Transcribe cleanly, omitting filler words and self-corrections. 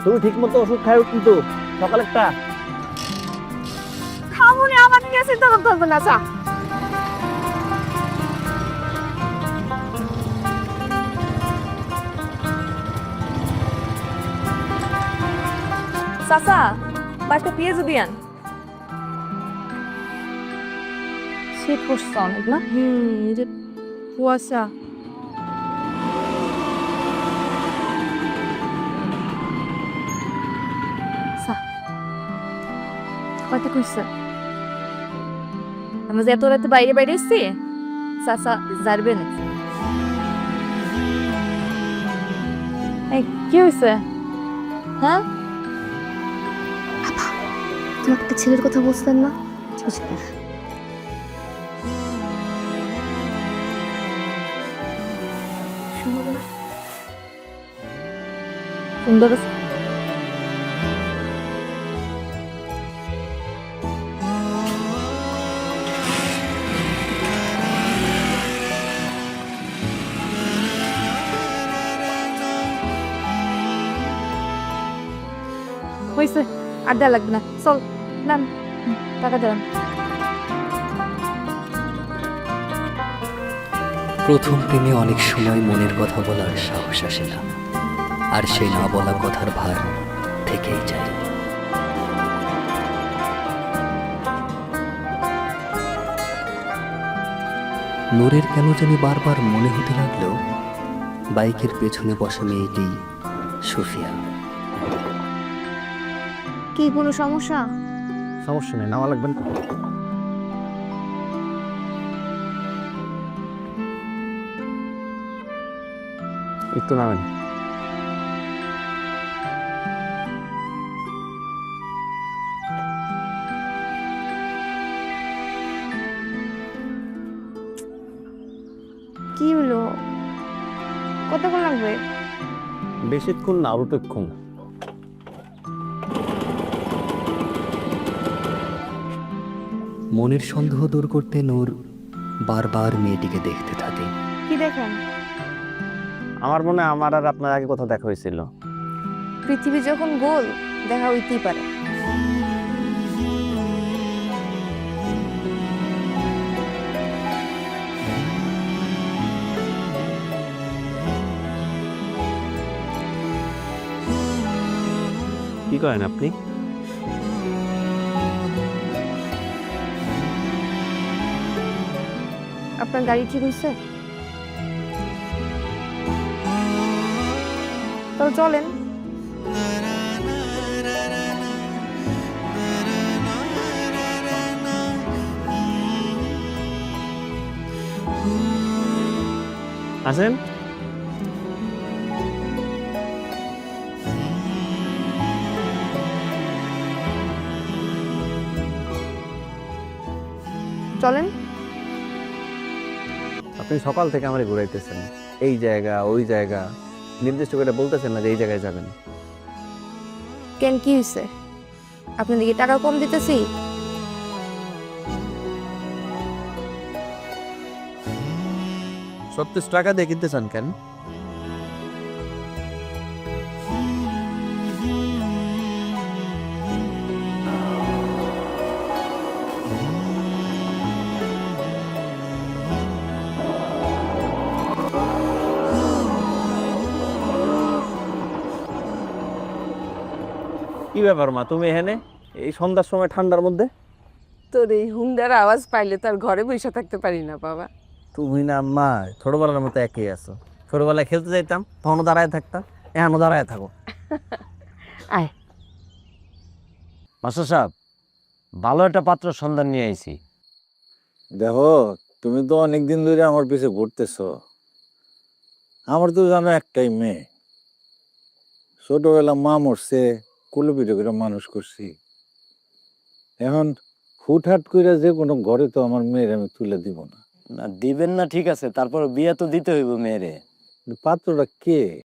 তুমি ঠিক মতো ওষুধ খাও কিন্তু সকালে একটা। খাবো না, আমার নিয়ে চিন্তা করতে হবে না। চা চাচা, বাড়িতে পেঁয়াজও দিয়ান। শীত পড়ছে অনেক না? এই যে কুয়াশা। কয়টা কইছে আমরা যে এত রাতে বাইরে বাইরে এসছি, চাচা যাবেন। এই কি হয়েছে? হ্যাঁ, তোমাকে একটা ছেলের কথা বলছিলেন না? সুন্দর আছে। হয়েছে, আর দেওয়া লাগবে না। চল নেন, টাকা দেন। প্রথম প্রেমে অনেক সময় মনের কথা বলার সাহস আসে না, আর সেই না বলা কথার ভার থেকেই যায়। নূরের কেন জানি বারবার মনে হতে লাগলো বাইকের পেছনে বসা মেয়েটি সুফিয়া। কি কোনো সমস্যা? সমস্যা নেই, নামা লাগবেন তো। একটু নামেন। কি হলো? কতক্ষণ লাগবে? বেশিক্ষণ না, অল্পক্ষণ। মনের সন্দেহ দূর করতে নূর বারবার মেয়েটিকে দেখতে থাকে। কি দেখেন? আমার মনে হয় আমার আর আপনার আগে কোথাও দেখা হয়েছিল। পৃথিবী যখন গোল, দেখা হইতেই পারে। কি করেন আপনি? আপনার গাড়ি ঠিক হয়েছে? তো চলেন। আসেন। চলেন। আপনি সকাল থেকে আমারে ঘুরাইতেছেন, এই জায়গা ওই জায়গা, নির্দিষ্ট করে বলতেছেন না যে এই জায়গায় যাবেন। কেন, কি হয়েছে? আপনাদেরকে টাকা কম দিতেছি? সত্যি টাকা দিয়ে কিনতে চান কেন? কি ব্যাপার মা, তুমি এখানে এই সন্ধ্যার সময় ঠান্ডার মধ্যে? তোর এই হুন্ডার আওয়াজ পাইলে তার ঘরে বসে থাকতে পারি না বাবা। তুমি না মা ছোটবেলার মতো একই আছো। ছোটবেলায় খেলতে যাইতাম, তখনও দাঁড়ায় থাকতাম, এখনো দাঁড়ায় থাকো। আয়। মাস্টার সাহেব, ভালো একটা পাত্র সন্ধান নিয়ে আইছি। দেখো, তুমি তো অনেকদিন ধরে আমার পিছে ঘুরতেছ। আমার তো জানো একটাই মেয়ে, ছোটবেলা মা মরছে, কুলো পিঠে করে মানুষ করছি। এখন হুটহাট করে যে কোনো ঘরে তো আমার মেয়ের আমি তুলে দিব না। না দিবেন না ঠিক আছে, তারপর বিয়ে তো দিতে হইব মেয়েরে। পাত্রটা কে?